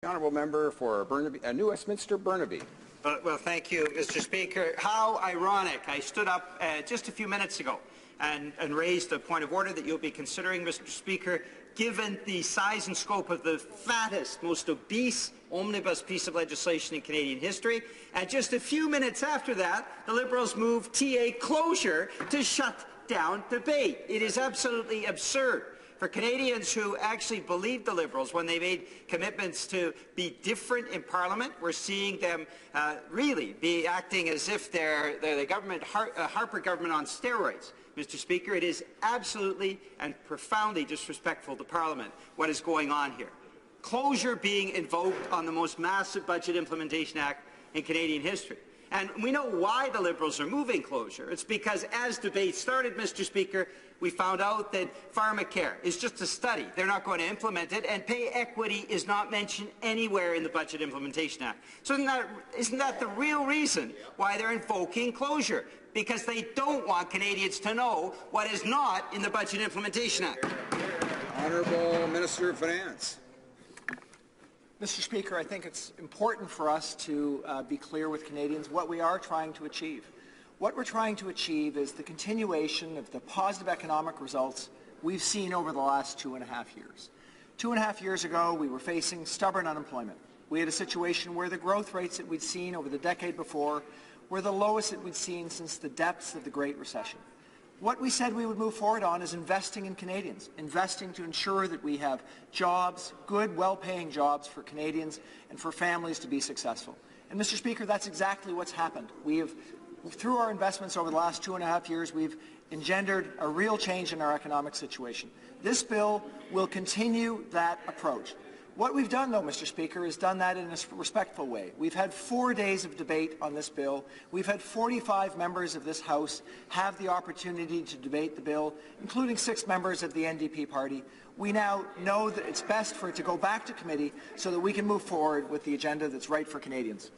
The honourable member for Burnaby, New Westminster, Burnaby. Well, thank you, Mr. Speaker. How ironic. I stood up just a few minutes ago and raised a point of order that you'll be considering, Mr. Speaker, given the size and scope of the fattest, most obese omnibus piece of legislation in Canadian history. And just a few minutes after that, the Liberals moved TA closure to shut down debate. It is absolutely absurd. For Canadians who actually believe the Liberals when they made commitments to be different in Parliament, we're seeing them really be acting as if they're the government, Harper government on steroids. Mr. Speaker, it is absolutely and profoundly disrespectful to Parliament what is going on here. Closure being invoked on the most massive Budget Implementation Act in Canadian history. And we know why the Liberals are moving closure. It's because as debate started, Mr. Speaker, we found out that pharmacare is just a study. They're not going to implement it, and pay equity is not mentioned anywhere in the Budget Implementation Act. So isn't that the real reason why they're invoking closure? Because they don't want Canadians to know what is not in the Budget Implementation Act. Honourable Minister of Finance. Mr. Speaker, I think it's important for us to be clear with Canadians what we are trying to achieve. What we're trying to achieve is the continuation of the positive economic results we've seen over the last 2.5 years. 2.5 years ago, we were facing stubborn unemployment. We had a situation where the growth rates that we'd seen over the decade before were the lowest that we'd seen since the depths of the Great Recession. What we said we would move forward on is investing in Canadians, investing to ensure that we have jobs, good, well-paying jobs for Canadians and for families to be successful. And, Mr. Speaker, that's exactly what's happened. Through our investments over the last 2.5 years, we've engendered a real change in our economic situation. This bill will continue that approach. What we've done, though, Mr. Speaker, is done that in a respectful way. We've had 4 days of debate on this bill. We've had 45 members of this House have the opportunity to debate the bill, including 6 members of the NDP party. We now know that it's best for it to go back to committee so that we can move forward with the agenda that's right for Canadians.